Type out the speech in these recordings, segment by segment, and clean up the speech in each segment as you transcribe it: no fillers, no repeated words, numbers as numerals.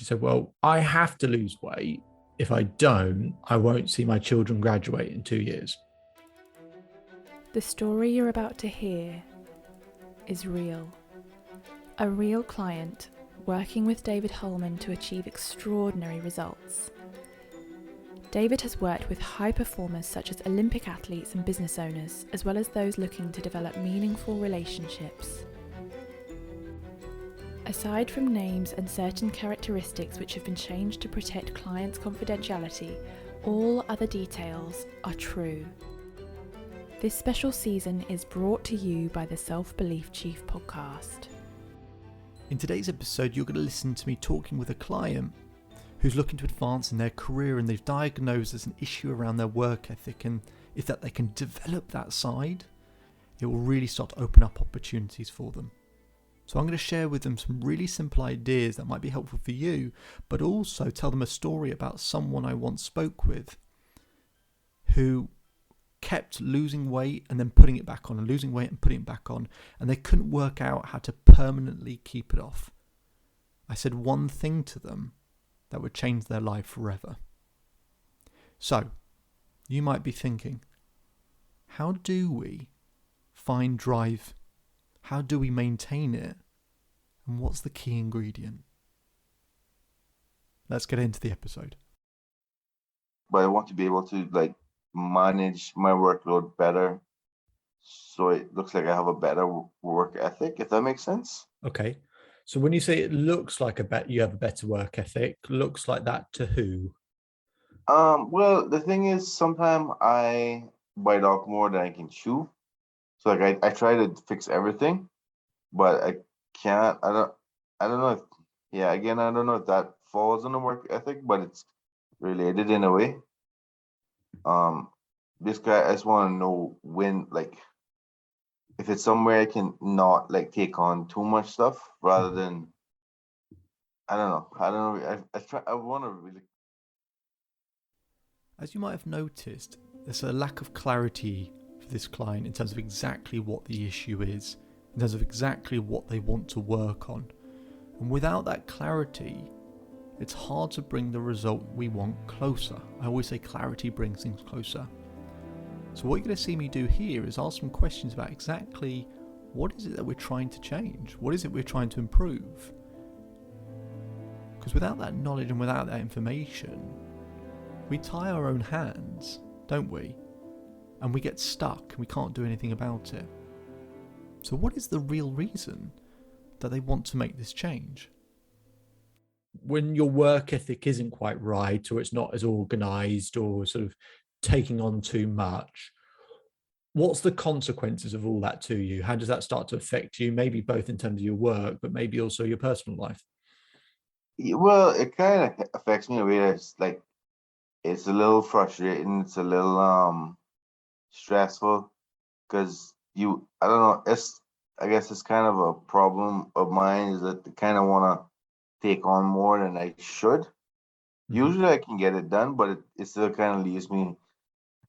She said, well, I have to lose weight. If I don't, I won't see my children graduate in 2 years. The story you're about to hear is real. A real client working with David Holman to achieve extraordinary results. David has worked with high performers such as Olympic athletes and business owners, as well as those looking to develop meaningful relationships. Aside from names and certain characteristics which have been changed to protect clients' confidentiality, all other details are true. This special season is brought to you by the Self-Belief Chief podcast. In today's episode, you're going to listen to me talking with a client who's looking to advance in their career, and they've diagnosed as an issue around their work ethic, and if that they can develop that side, it will really start to open up opportunities for them. So I'm going to share with them some really simple ideas that might be helpful for you, but also tell them a story about someone I once spoke with who kept losing weight and then putting it back on, and losing weight and putting it back on, and they couldn't work out how to permanently keep it off. I said one thing to them that would change their life forever. So, you might be thinking, how do we find drive? How do we maintain it? And what's the key ingredient? Let's get into the episode. But I want to be able to manage my workload better, so it looks like I have a better work ethic, if that makes sense. Okay. So when you say it looks like you have a better work ethic, looks like that to who? Well, the thing is, sometimes I bite off more than I can chew. So I try to fix everything, but I can't. I don't know I don't know if that falls on the work ethic, but it's related in a way. Basically, I just want to know when, if it's somewhere I can not take on too much stuff, rather than, I don't know. I want to really. As you might have noticed, there's a lack of clarity for this client in terms of exactly what the issue is, in terms of exactly what they want to work on. And without that clarity, it's hard to bring the result we want closer. I always say clarity brings things closer. So what you're going to see me do here is ask some questions about exactly what is it that we're trying to change? What is it we're trying to improve? Because without that knowledge and without that information, we tie our own hands, don't we? And we get stuck and we can't do anything about it. So what is the real reason that they want to make this change? When your work ethic isn't quite right, or it's not as organized, or sort of taking on too much, what's the consequences of all that to you? How does that start to affect you? Maybe both in terms of your work, but maybe also your personal life. Well, it kind of affects me in a way that's it's a little frustrating. It's a little stressful, because I don't know. I guess it's kind of a problem of mine, is that I kind of want to take on more than I should. Mm-hmm. Usually I can get it done, but it still kind of leaves me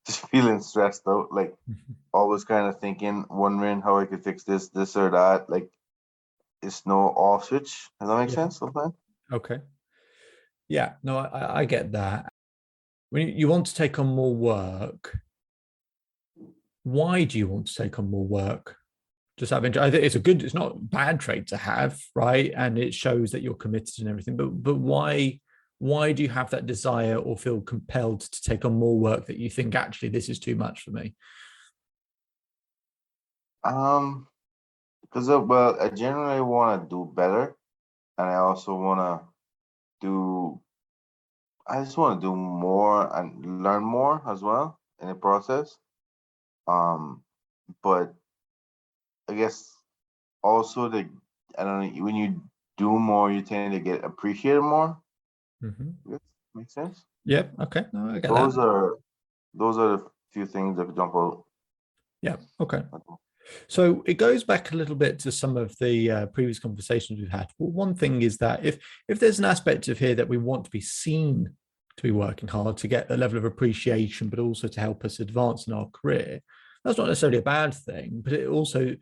just feeling stressed out, always kind of thinking, wondering how I could fix this or that. It's no off switch. Does that make sense sometimes? Okay. Yeah, no, I get that. When you want to take on more work, why do you want to take on more work? Just have interest. I think it's not a bad trait to have, right? And it shows that you're committed and everything. But why do you have that desire or feel compelled to take on more work that you think, actually, this is too much for me? Because I generally want to do better, and I also want to I just want to do more and learn more as well in the process. But I guess also I don't know, when you do more, you tend to get appreciated more. Mm-hmm. Makes sense? Yep. Okay. No, I get Those that. are the few things that jump out. Yeah. Okay. So it goes back a little bit to some of the previous conversations we've had. Well, one thing is that if there's an aspect of here that we want to be seen to be working hard to get a level of appreciation, but also to help us advance in our career, that's not necessarily a bad thing. But it also,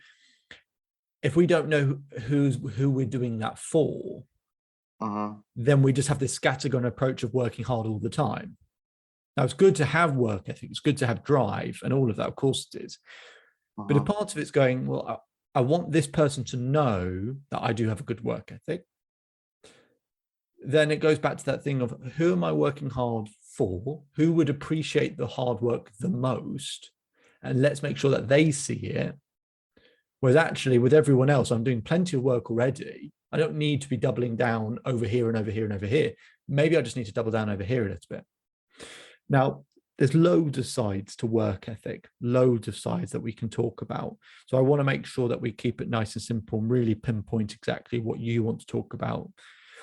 if we don't know who we're doing that for, then we just have this scattergun approach of working hard all the time. Now, it's good to have work ethic, it's good to have drive and all of that, of course it is. But a part of it's going, well, I want this person to know that I do have a good work ethic. Then it goes back to that thing of who am I working hard for? Who would appreciate the hard work the most? And let's make sure that they see it. Whereas actually with everyone else, I'm doing plenty of work already. I don't need to be doubling down over here and over here and over here. Maybe I just need to double down over here a little bit. Now, there's loads of sides to work ethic, loads of sides that we can talk about. So I want to make sure that we keep it nice and simple and really pinpoint exactly what you want to talk about.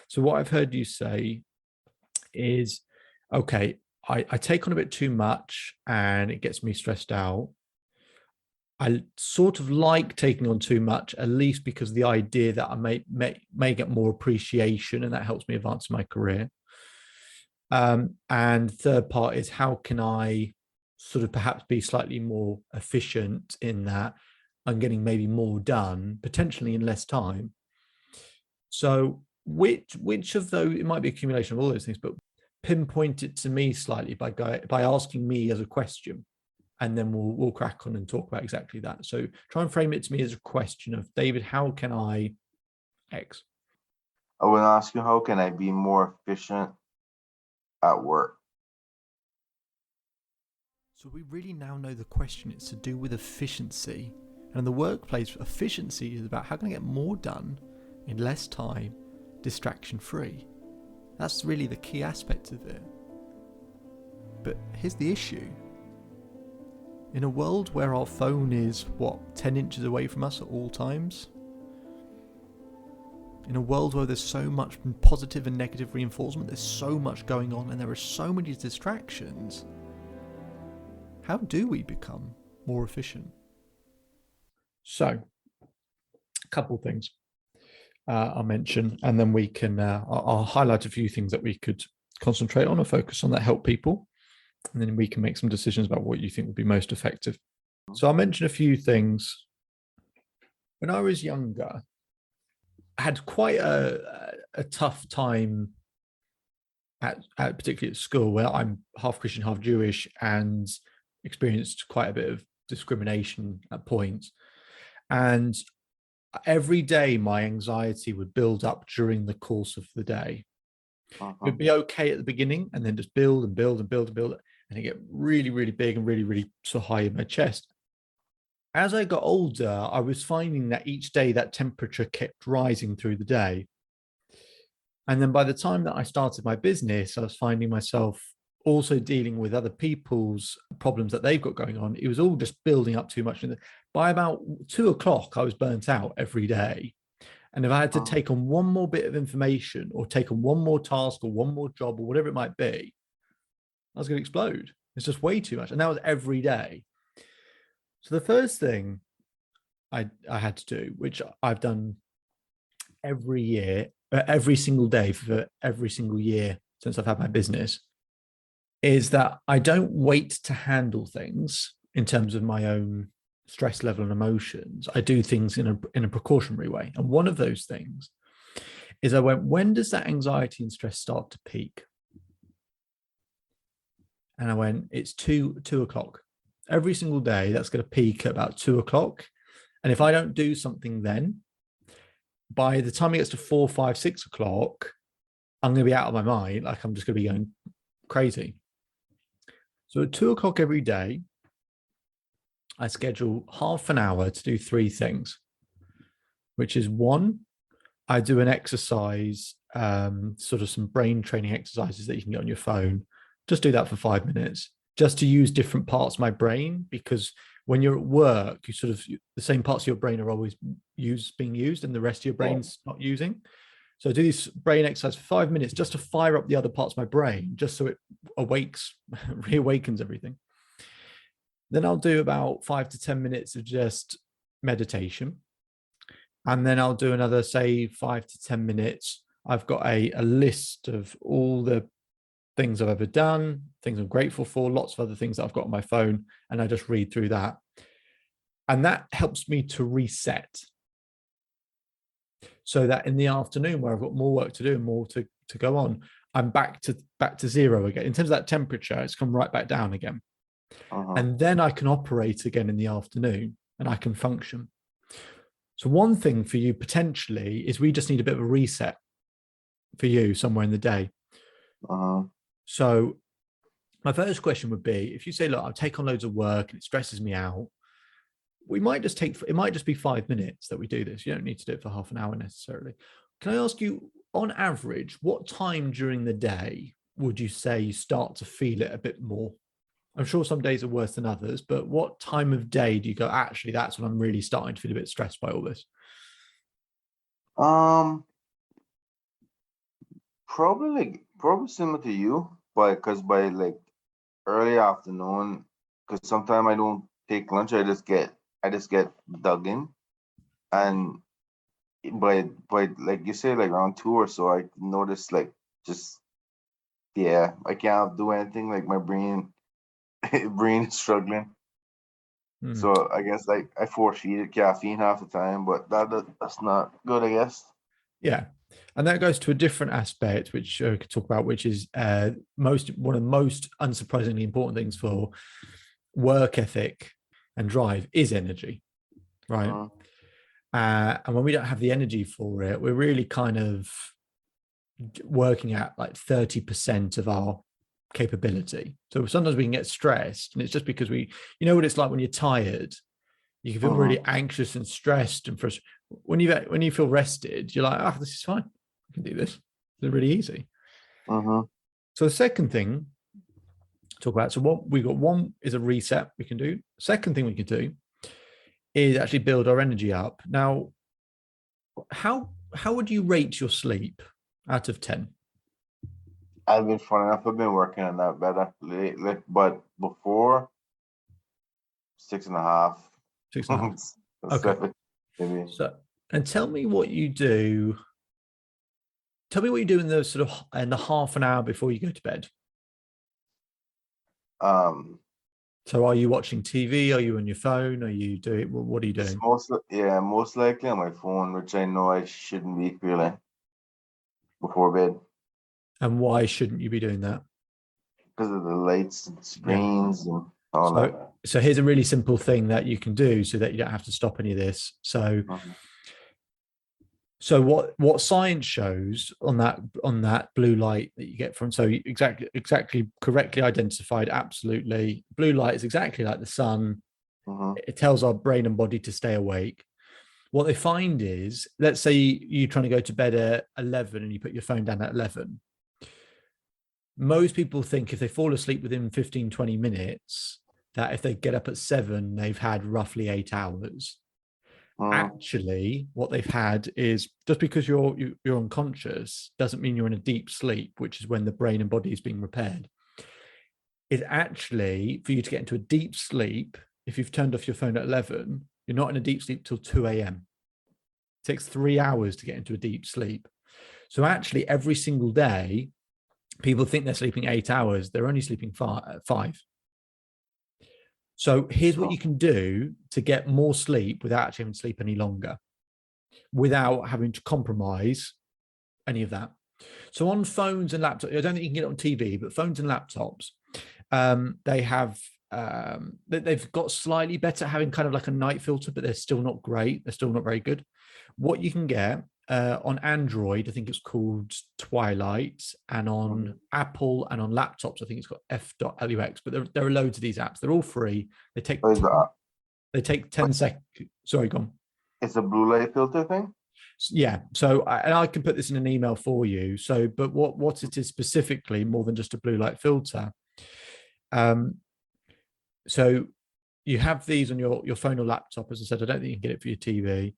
So what I've heard you say is, okay, I take on a bit too much and it gets me stressed out. I sort of like taking on too much, at least because the idea that I may get more appreciation and that helps me advance my career. And third part is how can I sort of perhaps be slightly more efficient in that I'm getting maybe more done, potentially in less time. So which of those, it might be accumulation of all those things, but pinpoint it to me slightly by asking me as a question, and then we'll crack on and talk about exactly that. So try and frame it to me as a question of, David, how can I X? I will ask you, how can I be more efficient at work? So we really now know the question is to do with efficiency. And in the workplace, efficiency is about how can I get more done in less time, distraction free. That's really the key aspect of it. But here's the issue. In a world where our phone is, 10 inches away from us at all times? In a world where there's so much positive and negative reinforcement, there's so much going on and there are so many distractions, how do we become more efficient? So, a couple of things I'll mention, and then we can, I'll highlight a few things that we could concentrate on or focus on that help people. And then we can make some decisions about what you think would be most effective. So I'll mention a few things. When I was younger, I had quite a tough time particularly at school, where I'm half Christian, half Jewish, and experienced quite a bit of discrimination at points. And every day my anxiety would build up during the course of the day. It would be okay at the beginning and then just build and build and build and build, and it get really, really big and really, really so high in my chest. As I got older, I was finding that each day that temperature kept rising through the day. And then by the time that I started my business, I was finding myself also dealing with other people's problems that they've got going on. It was all just building up too much. And by about 2 o'clock, I was burnt out every day. And if I had to take on one more bit of information or take on one more task or one more job or whatever it might be, I was going to explode. It's just way too much. And that was every day. So the first thing I had to do, which I've done every year, every single day for every single year since I've had my business, is that I don't wait to handle things in terms of my own stress level and emotions. I do things in a precautionary way. And one of those things is I went, when does that anxiety and stress start to peak? And I went, it's 2 o'clock. Every single day, that's going to peak at about 2 o'clock. And if I don't do something then, by the time it gets to 4, 5, 6 o'clock, I'm going to be out of my mind. Like I'm just going to be going crazy. So at 2 o'clock every day, I schedule half an hour to do 3 things, which is 1, I do an exercise, sort of some brain training exercises that you can get on your phone. Just do that for 5 minutes, just to use different parts of my brain, because when you're at work, you sort of, the same parts of your brain are always being used and the rest of your brain's not using. So I do this brain exercise for 5 minutes just to fire up the other parts of my brain, just so it reawakens everything. Then I'll do about 5 to 10 minutes of just meditation. And then I'll do another, say, 5 to 10 minutes. I've got a list of all the things I've ever done, things I'm grateful for, lots of other things that I've got on my phone, and I just read through that. And that helps me to reset. so that in the afternoon, where I've got more work to do and more to go on, I'm back to zero again. In terms of that temperature, it's come right back down again. And then I can operate again in the afternoon and I can function. So one thing for you potentially is we just need a bit of a reset for you somewhere in the day. So my first question would be, if you say, look, I'll take on loads of work and it stresses me out, it might just be 5 minutes that we do this. You don't need to do it for half an hour necessarily. Can I ask you, on average, what time during the day would you say you start to feel it a bit more? I'm sure some days are worse than others, but what time of day do you go, actually, that's when I'm really starting to feel a bit stressed by all this? Probably similar to you, because by like early afternoon, because sometimes I don't take lunch, I just get dug in, and by like you say, like around 2 or so, I notice like just I can't do anything. Like my brain is struggling. So I guess like I force feed caffeine half the time, but that's not good, I guess. Yeah. And that goes to a different aspect, which we could talk about, which is one of the most unsurprisingly important things for work ethic and drive is energy, right? And when we don't have the energy for it, we're really kind of working at like 30% of our capability. So sometimes we can get stressed, and it's just because you know what it's like when you're tired. You can feel really anxious and stressed and frustrated. When you feel rested, you're like, this is fine. I can do this. It's really easy. So the second thing to talk about, so what we got, one is a reset we can do. Second thing we can do is actually build our energy up. Now, how would you rate your sleep out of 10? I've been working on that better lately, but before 6.5. 6.5. Okay. Maybe. So, and tell me what you do. Tell me what you do in the half an hour before you go to bed. So are you watching TV? Are you on your phone? Are you doing, what are you doing? Most likely on my phone, which I know I shouldn't be feeling before bed. And why shouldn't you be doing that? Because of the lights and screens and all that. So here's a really simple thing that you can do so that you don't have to stop any of this. So So what science shows on that blue light that you get from, so exactly correctly identified, absolutely. Blue light is exactly like the sun. It tells our brain and body to stay awake. What they find is, let's say you're trying to go to bed at 11 and you put your phone down at 11. Most people think if they fall asleep within 15, 20 minutes, that if they get up at 7, they've had roughly 8 hours. Actually, what they've had is, just because you're unconscious doesn't mean you're in a deep sleep, which is when the brain and body is being repaired. It's actually, for you to get into a deep sleep, if you've turned off your phone at 11, you're not in a deep sleep till 2 a.m. It takes 3 hours to get into a deep sleep. So actually, every single day, people think they're sleeping 8 hours. They're only sleeping 5. So here's what you can do to get more sleep without actually having to sleep any longer, without having to compromise any of that. So on phones and laptops, I don't think you can get it on TV, but phones and laptops, they've got slightly better, having kind of like a night filter, but they're still not great. They're still not very good. What you can get on Android, I think it's called Twilight, and on Apple and on laptops, I think it's got f.lux, but there are loads of these apps. They're all free. They take 10 seconds. Sorry, go on. It's a blue light filter thing? Yeah. So, and I can put this in an email for you. So, but what it is specifically, more than just a blue light filter. So you have these on your phone or laptop. As I said, I don't think you can get it for your TV.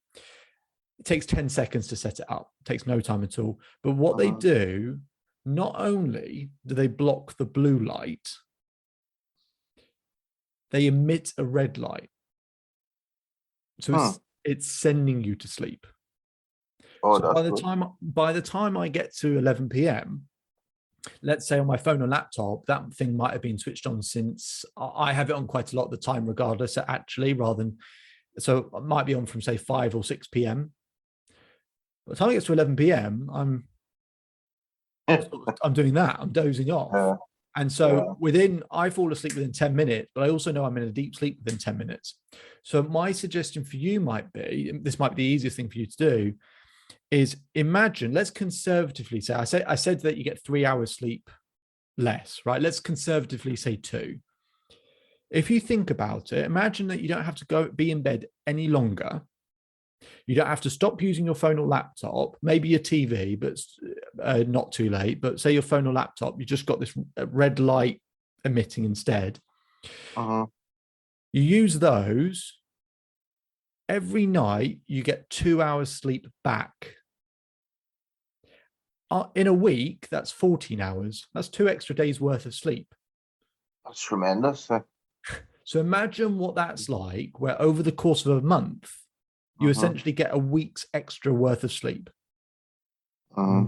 It takes 10 seconds to set it up. It takes no time at all. But what they do, not only do they block the blue light, they emit a red light. So it's sending you to sleep. So by the time I get to 11 p.m., let's say on my phone or laptop, that thing might have been switched on since I have it on quite a lot of the time, regardless, actually, so it might be on from say 5 or 6 p.m. By the time it gets to 11 p.m., I'm doing that. I'm dozing off. And so I fall asleep within 10 minutes, but I also know I'm in a deep sleep within 10 minutes. So my suggestion for you might be, this might be the easiest thing for you to do, is imagine, let's conservatively say, I said that you get 3 hours sleep less, right? Let's conservatively say 2. If you think about it, imagine that you don't have to be in bed any longer. You don't have to stop using your phone or laptop, maybe your TV, but not too late. But say your phone or laptop, you just got this red light emitting instead. Uh-huh. You use those. Every night, you get 2 hours sleep back. In a week, that's 14 hours. That's 2 extra days worth of sleep. That's tremendous. So imagine what that's like, where over the course of a month, you essentially get a week's extra worth of sleep. Yeah,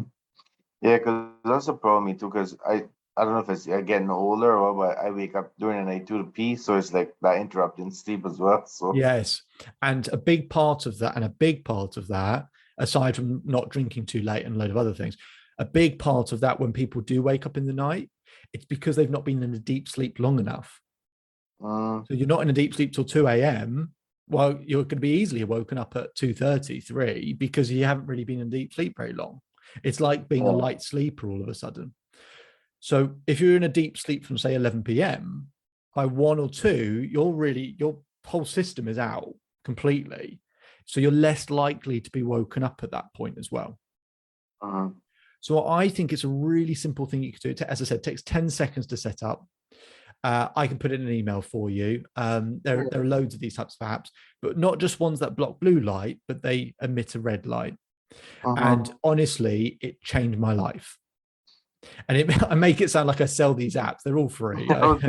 because that's a problem me too. Because I don't know if it's getting older or what, but I wake up during the night too to pee, so it's like that interrupting sleep as well. So yes, and a big part of that, aside from not drinking too late and a load of other things, a big part of that when people do wake up in the night, it's because they've not been in a deep sleep long enough. So you're not in a deep sleep till 2 a.m. Well, you're going to be easily woken up at 2:30, 3, because you haven't really been in deep sleep very long. It's like being a light sleeper all of a sudden. So if you're in a deep sleep from, say, 11 p.m., by 1 or 2, your whole system is out completely. So you're less likely to be woken up at that point as well. So I think it's a really simple thing you can do. As I said, it takes 10 seconds to set up. I can put it in an email for you. There are loads of these types of apps, but not just ones that block blue light, but they emit a red light. And honestly, it changed my life. And I make it sound like I sell these apps. They're all free. I'm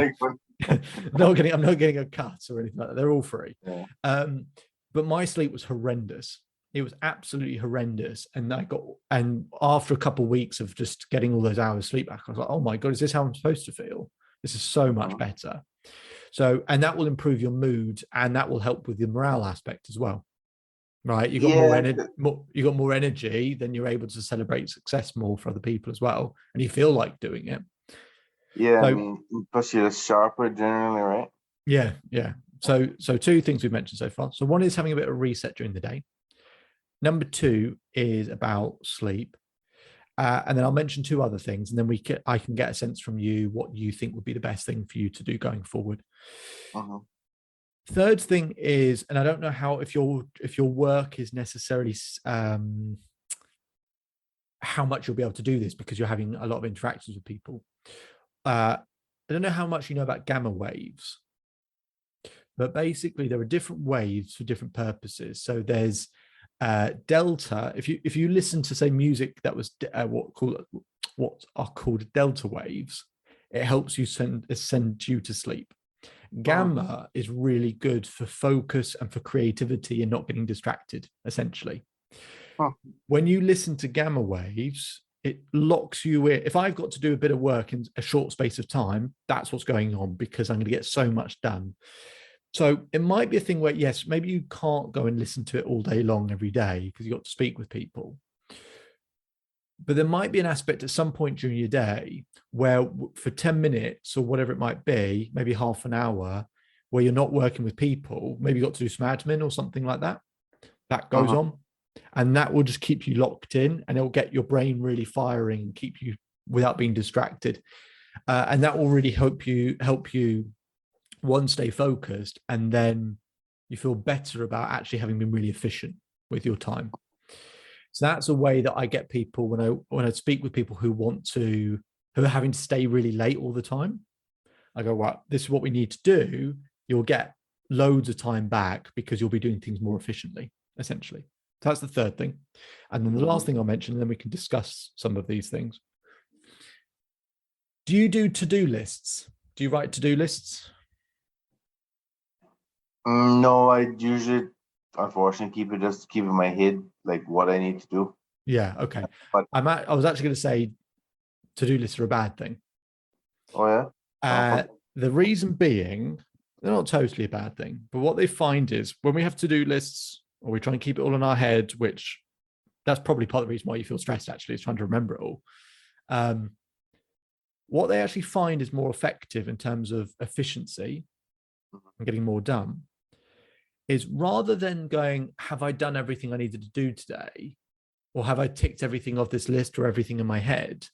not getting a cut or anything like that. They're all free. But my sleep was horrendous. It was absolutely horrendous. And after a couple of weeks of just getting all those hours sleep back, I was like, oh my God, is this how I'm supposed to feel? This is so much better. So, and that will improve your mood, and that will help with the morale aspect as well. Right? You got more energy, then you're able to celebrate success more for other people as well, and you feel like doing it. Yeah, I mean, plus you're sharper generally, right? Yeah. So 2 things we've mentioned so far. So 1 is having a bit of a reset during the day. Number 2 is about sleep. And then I'll mention 2 other things, and then I can get a sense from you what you think would be the best thing for you to do going forward. Third thing is, and I don't know how if your work is necessarily how much you'll be able to do this because you're having a lot of interactions with people. I don't know how much you know about gamma waves, but basically there are different waves for different purposes. So there's delta. If you listen to, say, music that was what are called delta waves, it helps you send you to sleep. Gamma is really good for focus and for creativity and not getting distracted, essentially. When you listen to gamma waves, it locks you in. If I've got to do a bit of work in a short space of time, that's what's going on, because I'm going to get so much done. So it might be a thing where, yes, maybe you can't go and listen to it all day long every day because you've got to speak with people. But there might be an aspect at some point during your day where for 10 minutes or whatever it might be, maybe half an hour, where you're not working with people, maybe you got to do some admin or something like that. That goes on. And that will just keep you locked in, and it'll get your brain really firing and keep you without being distracted. And that will really help you, one, stay focused, and then you feel better about actually having been really efficient with your time. So that's a way that I get people when I speak with people who are having to stay really late all the time. I go, well, this is what we need to do. You'll get loads of time back because you'll be doing things more efficiently, essentially. So that's the third thing. And then the last thing I'll mention, and then we can discuss some of these things. Do you do to-do lists? Do you write to-do lists? No, I usually, unfortunately, keep in my head like what I need to do. Yeah, okay. But I was actually going to say to-do lists are a bad thing. Oh yeah. The reason being, they're not totally a bad thing, but what they find is when we have to-do lists, or we try and keep it all in our head, which that's probably part of the reason why you feel stressed, actually, is trying to remember it all. What they actually find is more effective in terms of efficiency and getting more done is, rather than going, have I done everything I needed to do today? Or have I ticked everything off this list or everything in my head?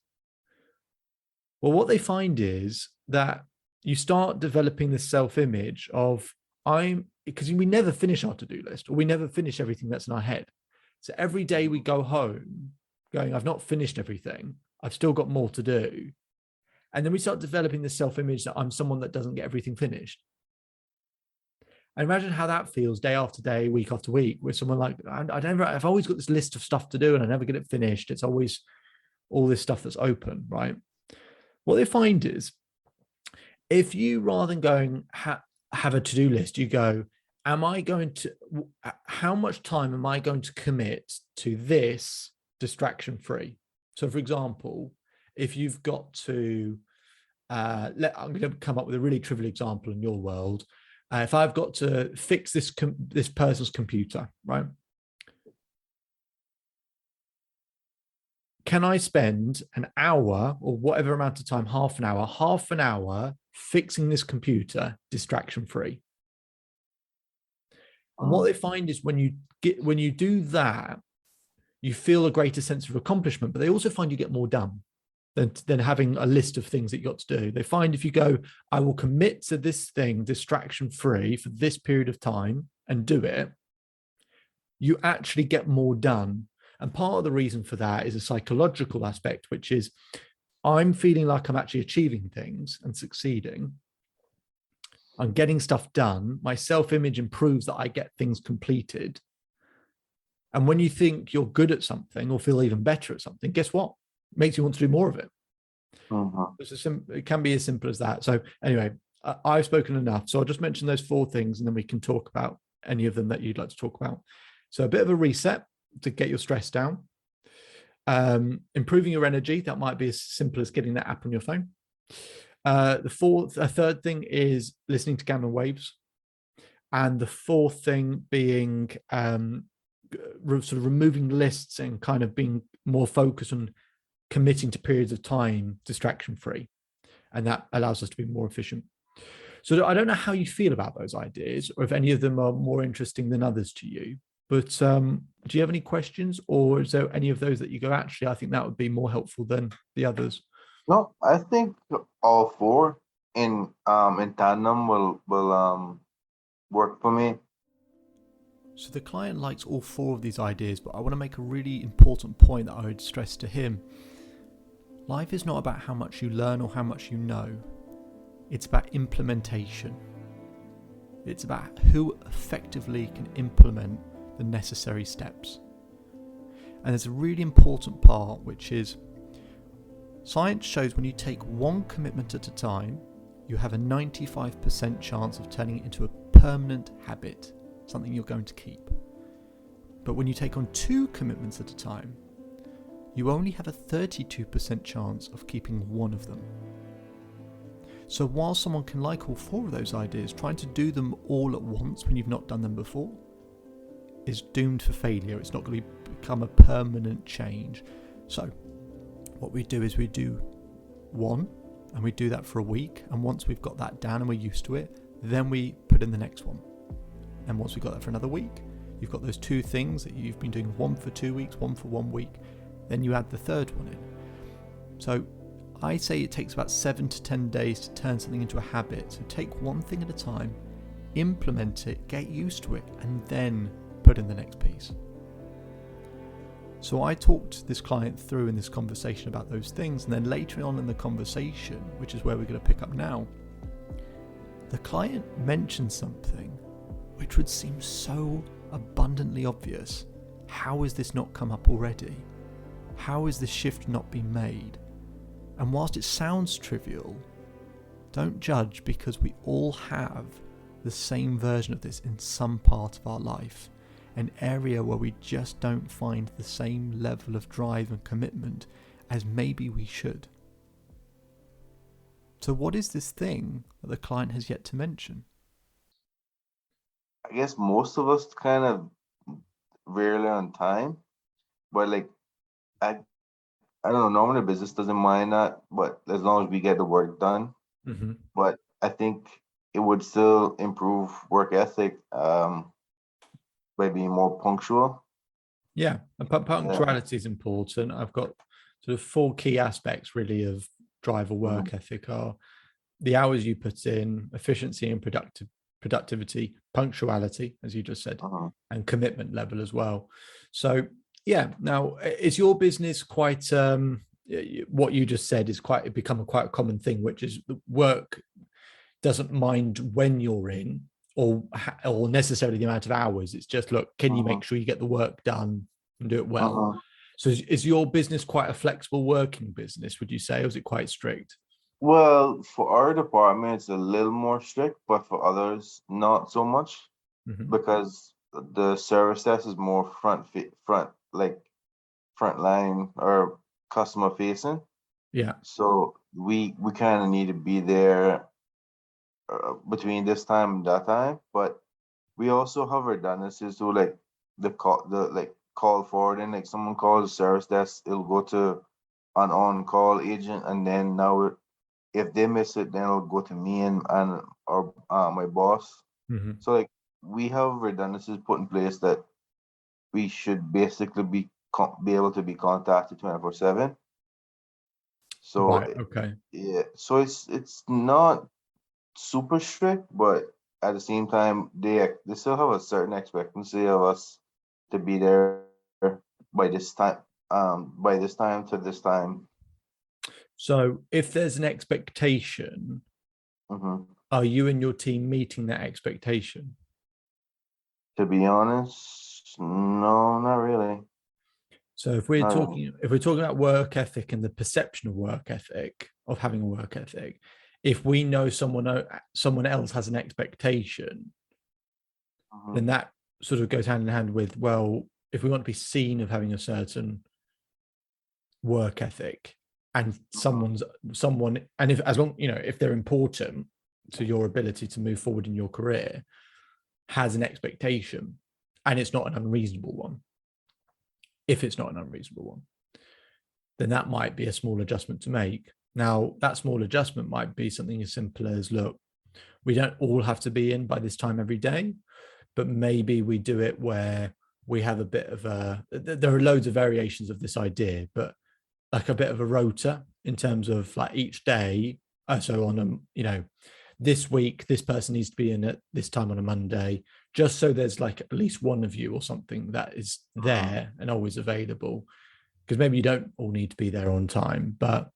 Well, what they find is that you start developing this self-image of because we never finish our to-do list, or we never finish everything that's in our head. So every day we go home going, I've not finished everything. I've still got more to do. And then we start developing this self-image that I'm someone that doesn't get everything finished. And imagine how that feels day after day, week after week, with someone like, I've always got this list of stuff to do and I never get it finished. It's always all this stuff that's open, right? What they find is, if you, rather than going, have a to-do list, you go, how much time am I going to commit to this distraction free? So for example, if you've got to, I'm going to come up with a really trivial example in your world. If I've got to fix this person's computer, right? Can I spend an hour or whatever amount of time, half an hour fixing this computer distraction free? And what they find is when you do that, you feel a greater sense of accomplishment, but they also find you get more done than having a list of things that you got to do. They find if you go, I will commit to this thing distraction free for this period of time and do it, you actually get more done. And part of the reason for that is a psychological aspect, which is I'm feeling like I'm actually achieving things and succeeding. I'm getting stuff done. My self-image improves that I get things completed. And when you think you're good at something or feel even better at something, guess what? It makes you want to do more of it. It can be as simple as that. So anyway, I've spoken enough. So I'll just mention those 4 things and then we can talk about any of them that you'd like to talk about. So a bit of a reset to get your stress down. Improving your energy. That might be as simple as getting that app on your phone. A third thing is listening to gamma waves. And the fourth thing being sort of removing lists and kind of being more focused on committing to periods of time distraction free. And that allows us to be more efficient. So I don't know how you feel about those ideas, or if any of them are more interesting than others to you. But do you have any questions, or is there any of those that you go, actually, I think that would be more helpful than the others? No, I think all 4 in tandem will work for me. So the client likes all 4 of these ideas, but I want to make a really important point that I would stress to him. Life is not about how much you learn or how much you know. It's about implementation. It's about who effectively can implement the necessary steps. And there's a really important part, which is science shows when you take one commitment at a time, you have a 95% chance of turning it into a permanent habit, something you're going to keep. But when you take on 2 commitments at a time, you only have a 32% chance of keeping one of them. So while someone can like all 4 of those ideas, trying to do them all at once when you've not done them before is doomed for failure. It's not going to become a permanent change. So what we do is we do one, and we do that for a week, and once we've got that down and we're used to it, then we put in the next one. And once we've got that for another week, you've got those 2 things that you've been doing, one for 2 weeks, one for 1 week, then you add the third one in. So I say it takes about 7 to 10 days to turn something into a habit. So take one thing at a time, implement it, get used to it, and then put in the next piece. So I talked this client through in this conversation about those things, and then later on in the conversation, which is where we're going to pick up now, the client mentioned something which would seem so abundantly obvious. How has this not come up already? How has this shift not been made? And whilst it sounds trivial, don't judge, because we all have the same version of this in some part of our life, an area where we just don't find the same level of drive and commitment as maybe we should. So what is this thing that the client has yet to mention? I guess most of us kind of rarely on time, but like I don't know. Normally, business doesn't mind that, but as long as we get the work done. Mm-hmm. But I think it would still improve work ethic by being more punctual. Yeah, and punctuality is important. I've got sort of four key aspects really of drive or work ethic are the hours you put in, efficiency and productivity, punctuality, as you just said, and commitment level as well. So yeah, now is your business quite what you just said is quite become quite a common thing, which is the work doesn't mind when you're in or necessarily the amount of hours. It's just, look, can you make sure you get the work done and do it well? So is your business quite a flexible working business, would you say, or is it quite strict? Well, for our department, it's a little more strict, but for others, not so much, because the service desk is more front line or customer facing. Yeah. So we kind of need to be there between this time and that time, but we also have redundancies to like call forwarding. Like someone calls the service desk, it'll go to an on-call agent, and then now if they miss it, then it'll go to me and or my boss. So like we have redundancies put in place that we should basically be able to be contacted 24/7. So right, okay. yeah, so it's not super strict, but at the same time, they still have a certain expectancy of us to be there by this time, to this time. So if there's an expectation, are you and your team meeting that expectation? To be honest, no, not really. So if we're talking about work ethic and the perception of work ethic, of having a work ethic, if we know someone else has an expectation, then that sort of goes hand in hand with, well, if we want to be seen of having a certain work ethic and someone, and if they're important to your ability to move forward in your career, has an expectation and it's not an unreasonable one. If it's not an unreasonable one, then that might be a small adjustment to make. Now, that small adjustment might be something as simple as, look, we don't all have to be in by this time every day, but maybe we do it where we have a bit of there are loads of variations of this idea, but like a bit of a rota in terms of like each day. So on this week, this person needs to be in at this time on a Monday, just so there's like at least one of you or something that is there and always available. Because maybe you don't all need to be there on time, but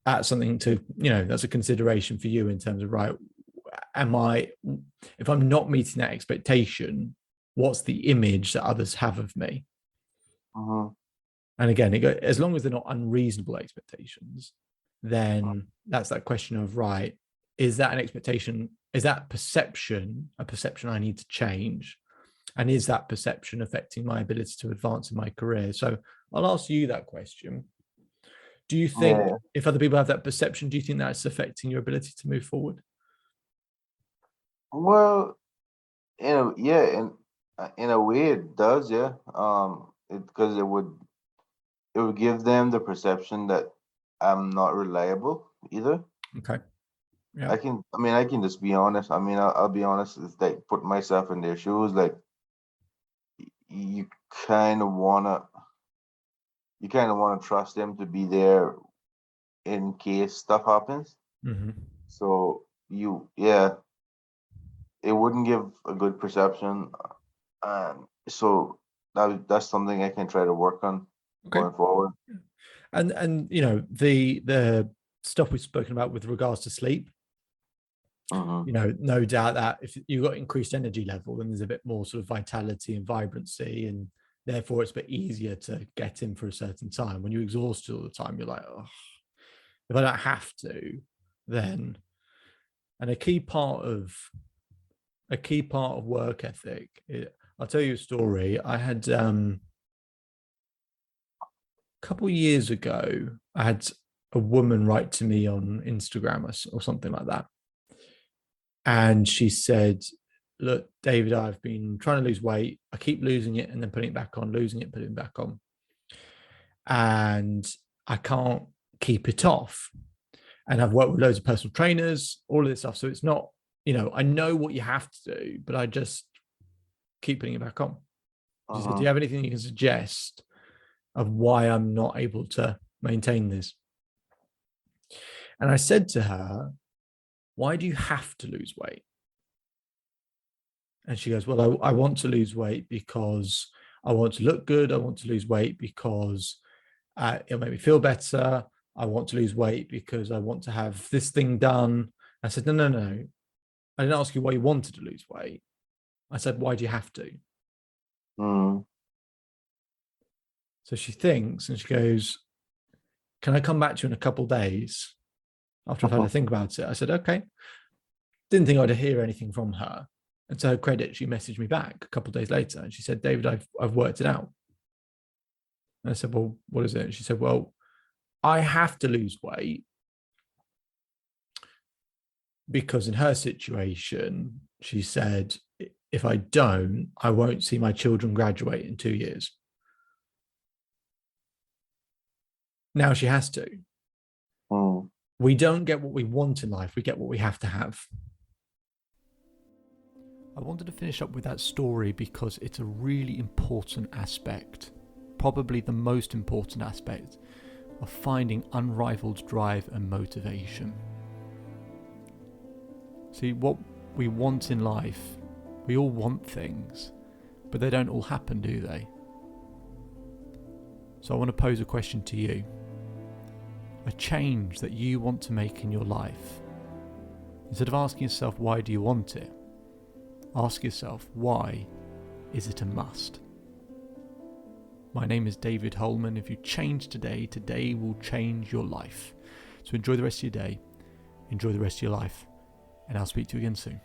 that's something to, that's a consideration for you in terms of, right, if I'm not meeting that expectation, what's the image that others have of me? And again, as long as they're not unreasonable expectations, then that's that question of, right, is that an expectation? Is that perception a perception I need to change? And is that perception affecting my ability to advance in my career? So I'll ask you that question. Do you think if other people have that perception, do you think that's affecting your ability to move forward? Well, in a way it does, yeah. Because it would give them the perception that I'm not reliable either. Okay. Yeah. I can just be honest. I'll be honest. It's like put myself in their shoes. Like you kind of wanna trust them to be there in case stuff happens. So it wouldn't give a good perception. So that's something I can try to work on going forward. And the stuff we've spoken about with regards to sleep, no doubt that if you've got increased energy level, then there's a bit more sort of vitality and vibrancy, and therefore it's a bit easier to get in for a certain time. When you're exhausted all the time, you're like, oh, if I don't have to, then. And a key part of work ethic, I'll tell you a story. I had a couple of years ago, I had a woman write to me on Instagram or something like that. And she said, look, David, I've been trying to lose weight. I keep losing it and then putting it back on, losing it, putting it back on. And I can't keep it off. And I've worked with loads of personal trainers, all of this stuff. So it's not, I know what you have to do, but I just keep putting it back on. She said, do you have anything you can suggest of why I'm not able to maintain this? And I said to her, why do you have to lose weight? And she goes, well, I want to lose weight because I want to look good. I want to lose weight because it'll make me feel better. I want to lose weight because I want to have this thing done. I said, no. I didn't ask you why you wanted to lose weight. I said, why do you have to? So she thinks and she goes, can I come back to you in a couple of days after I've had to think about it? I said, okay. Didn't think I'd hear anything from her. And to her credit, she messaged me back a couple of days later and she said, David, I've worked it out. And I said, well, what is it? And she said, well, I have to lose weight because in her situation, she said, if I don't, I won't see my children graduate in 2 years. Now she has to. We don't get what we want in life. We get what we have to have. I wanted to finish up with that story because it's a really important aspect, probably the most important aspect of finding unrivaled drive and motivation. See, what we want in life, we all want things, but they don't all happen, do they? So I want to pose a question to you. A change that you want to make in your life. Instead of asking yourself, why do you want it? Ask yourself, why is it a must? My name is David Holman. If you change today, today will change your life. So enjoy the rest of your day, enjoy the rest of your life, and I'll speak to you again soon.